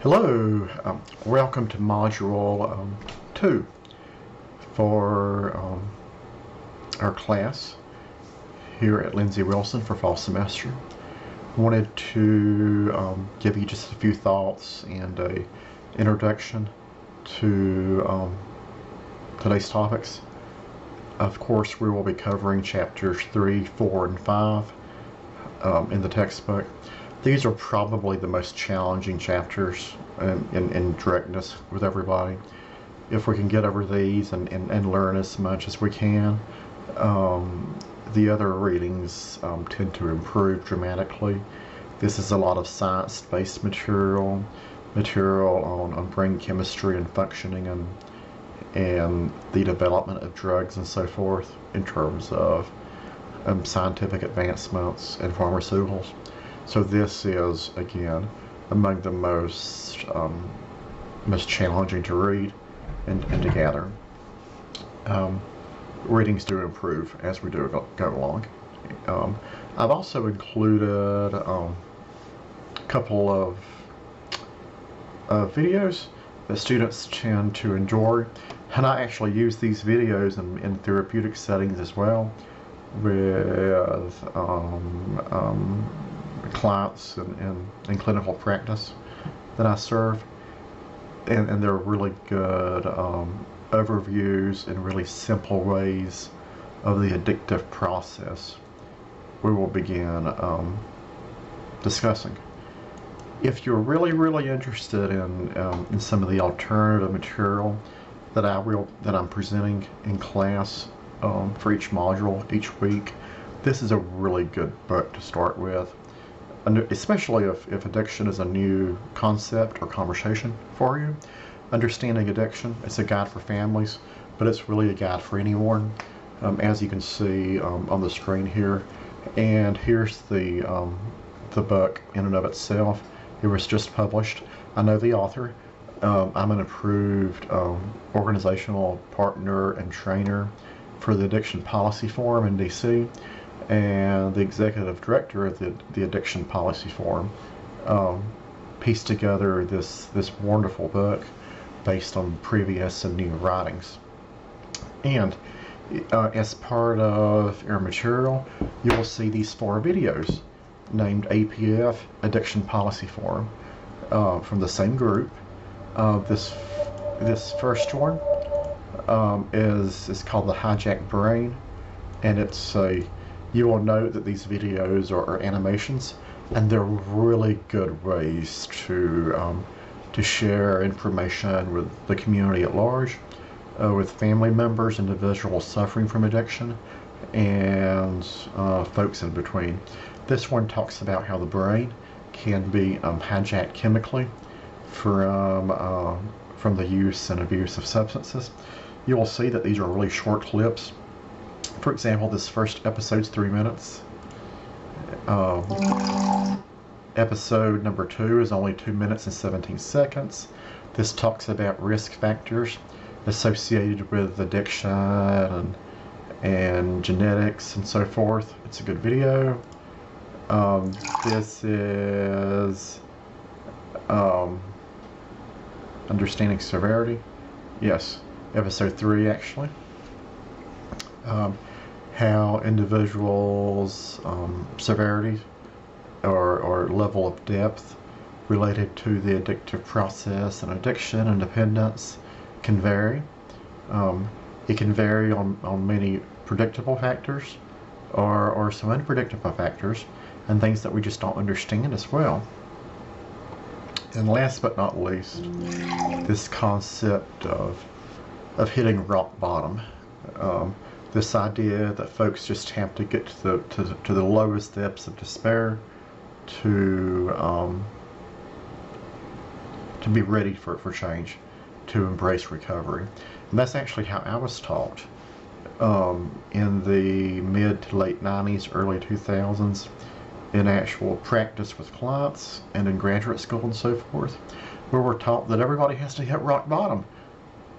Hello, welcome to Module 2 for our class here at Lindsey Wilson for fall semester. Wanted to give you just a few thoughts and a introduction to today's topics. Of course, we will be covering chapters 3, 4, and 5 in the textbook. These are probably the most challenging chapters in directness with everybody. If we can get over these and learn as much as we can, the other readings tend to improve dramatically. This is a lot of science-based material on brain chemistry and functioning and the development of drugs and so forth in terms of scientific advancements and pharmaceuticals. So this is, again, among the most challenging to read and to gather. Readings do improve as we do go along. I've also included a couple of videos that students tend to enjoy, and I actually use these videos in therapeutic settings as well with clients in clinical practice that I serve, and they're really good overviews and really simple ways of the addictive process we will begin discussing. If you're really interested in some of the alternative material that I'm presenting in class for each module each week, this is a really good book to start with. Especially if addiction is a new concept or conversation for you. Understanding Addiction, it's a guide for families, but it's really a guide for anyone, as you can see on the screen here. And here's the book in and of itself. It was just published. I know the author. I'm an approved organizational partner and trainer for the Addiction Policy Forum in DC, and the executive director of the Addiction Policy Forum pieced together this wonderful book based on previous and new writings. And as part of our material, you will see these 4 videos named APF Addiction Policy Forum from the same group. This first one is called The Hijacked Brain, and it's you will note that these videos are animations, and they're really good ways to share information with the community at large, with family members, individuals suffering from addiction, and folks in between. This one talks about how the brain can be hijacked chemically from the use and abuse of substances. You will see that these are really short clips. For example, this first episode's 3 minutes. Episode number 2 is only 2 minutes and 17 seconds. This talks about risk factors associated with addiction and genetics and so forth. It's a good video. This is Understanding Severity. Yes, episode 3 actually. How individuals' severity or level of depth related to the addictive process and addiction and dependence can vary. It can vary on many predictable factors or some unpredictable factors and things that we just don't understand as well. And last but not least, this concept of hitting rock bottom. This idea that folks just have to get to the lowest depths of despair to be ready for change, to embrace recovery. And that's actually how I was taught in the mid to late 90s, early 2000s, in actual practice with clients and in graduate school and so forth, where we're taught that everybody has to hit rock bottom,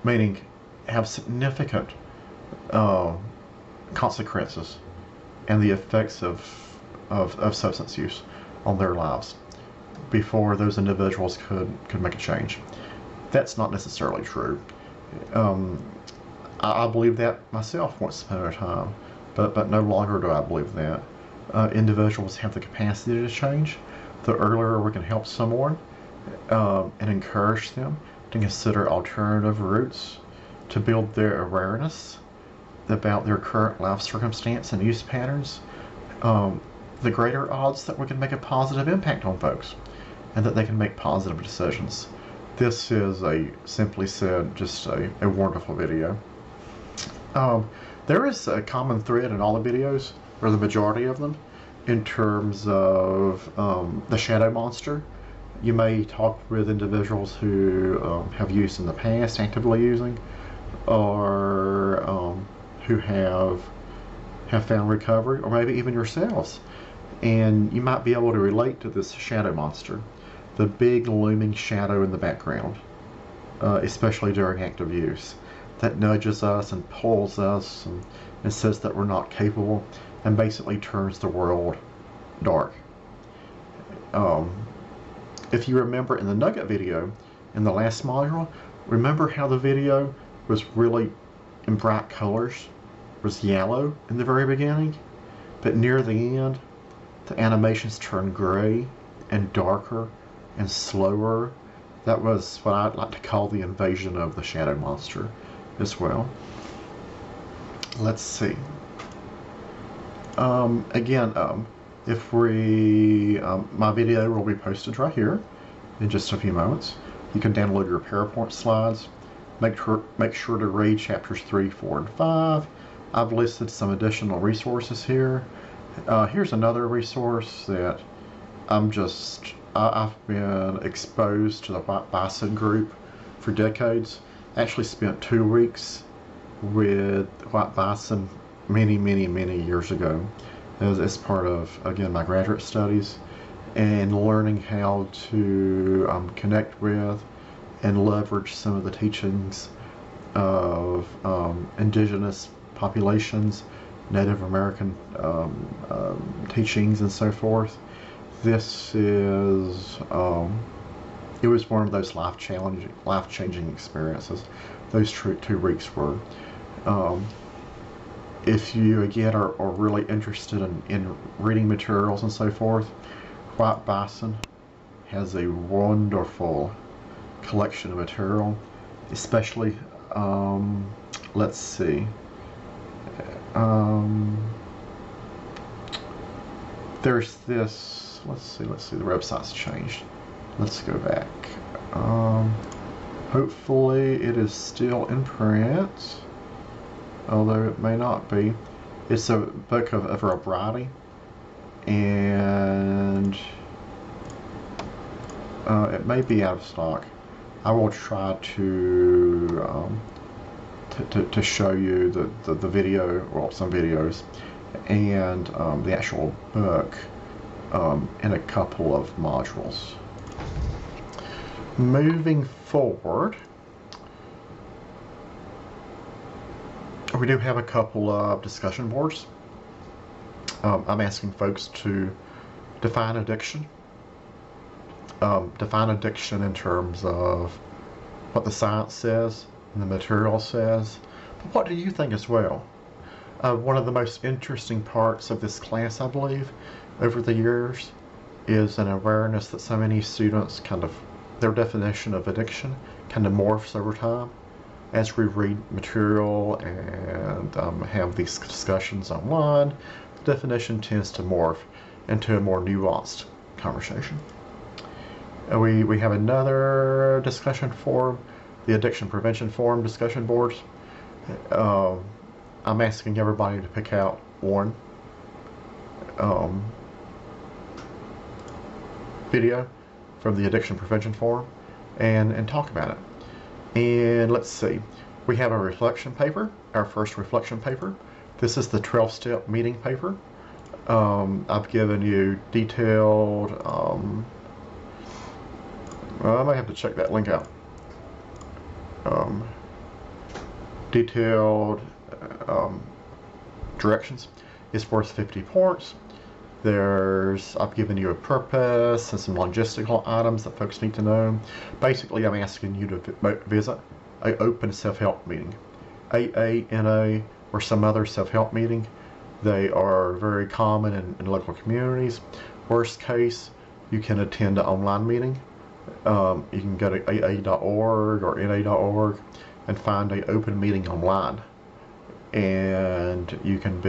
meaning have significant consequences and the effects of substance use on their lives. before those individuals could make a change. That's not necessarily true. I believe that myself once upon a time, but no longer do I believe that. Individuals have the capacity to change. The earlier we can help someone and encourage them to consider alternative routes to build their awareness about their current life circumstance and use patterns, the greater odds that we can make a positive impact on folks and that they can make positive decisions. This is simply said, just a wonderful video. There is a common thread in all the videos, or the majority of them, in terms of the shadow monster. You may talk with individuals who have used in the past, actively using, or who have found recovery, or maybe even yourselves. And you might be able to relate to this shadow monster, the big looming shadow in the background, especially during active use, that nudges us and pulls us and says that we're not capable and basically turns the world dark. If you remember in the Nugget video, in the last module, remember how the video was really in bright colors, was yellow in the very beginning, but near the end, the animations turned gray and darker and slower. That was what I'd like to call the invasion of the shadow monster as well. Let's see. Again, if we, my video will be posted right here in just a few moments. You can download your PowerPoint slides. Make sure to read chapters 3, 4, and 5. I've listed some additional resources here. Here's another resource that I've been exposed to the White Bison group for decades. I actually spent 2 weeks with White Bison many years ago as part of, again, my graduate studies, and learning how to connect with and leverage some of the teachings of indigenous populations, Native American teachings, and so forth. This is it was one of those life-changing experiences. Those 2 weeks were. If you again are really interested in reading materials and so forth, White Bison has a wonderful collection of material, especially let's see. There's this. Let's see. The website's changed. Let's go back. Hopefully it is still in print, although it may not be. It's a book of a variety, and it may be out of stock. I will try to show you the video, well, some videos, and the actual book in a couple of modules. Moving forward, we do have a couple of discussion boards. I'm asking folks to define addiction. Define addiction in terms of what the science says and the material says. But what do you think as well? One of the most interesting parts of this class, I believe, over the years, is an awareness that so many students their definition of addiction kind of morphs over time as we read material and have these discussions online. The definition tends to morph into a more nuanced conversation. We have another discussion forum, the Addiction Prevention Forum discussion boards. I'm asking everybody to pick out one video from the Addiction Prevention Forum and talk about it. And let's see, we have a reflection paper, our first reflection paper. This is the 12-step meeting paper. I've given you detailed, well, I might have to check that link out. Detailed directions. It's worth 50 points. I've given you a purpose and some logistical items that folks need to know. Basically, I'm asking you to visit an open self-help meeting, AA, NA, or some other self-help meeting. They are very common in local communities. Worst case, you can attend an online meeting. You can go to aa.org or na.org and find an open meeting online. And you can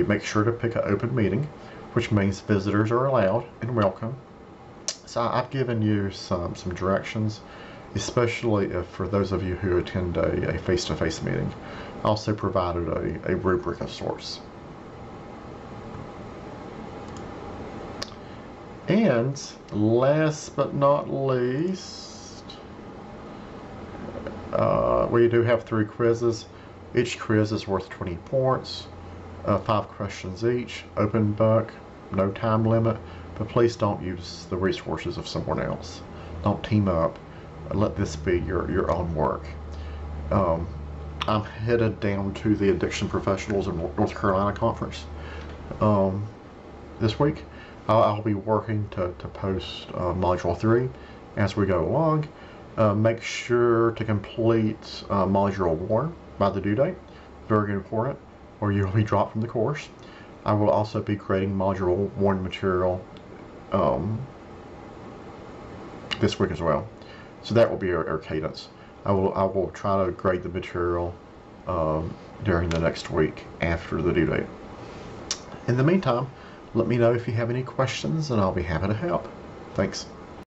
make sure to pick an open meeting, which means visitors are allowed and welcome. So I've given you some directions, especially for those of you who attend a face-to-face meeting. I also provided a rubric of sorts. And last but not least, we do have 3 quizzes. Each quiz is worth 20 points, 5 questions each, open book, no time limit, but please don't use the resources of someone else. Don't team up. Let this be your own work. I'm headed down to the Addiction Professionals in North Carolina conference this week. I'll be working to post Module 3 as we go along. Make sure to complete Module 1 by the due date. Very important, or you'll be dropped from the course. I will also be creating Module 1 material this week as well. So that will be our cadence. I will try to grade the material during the next week after the due date. In the meantime, let me know if you have any questions and I'll be happy to help. Thanks.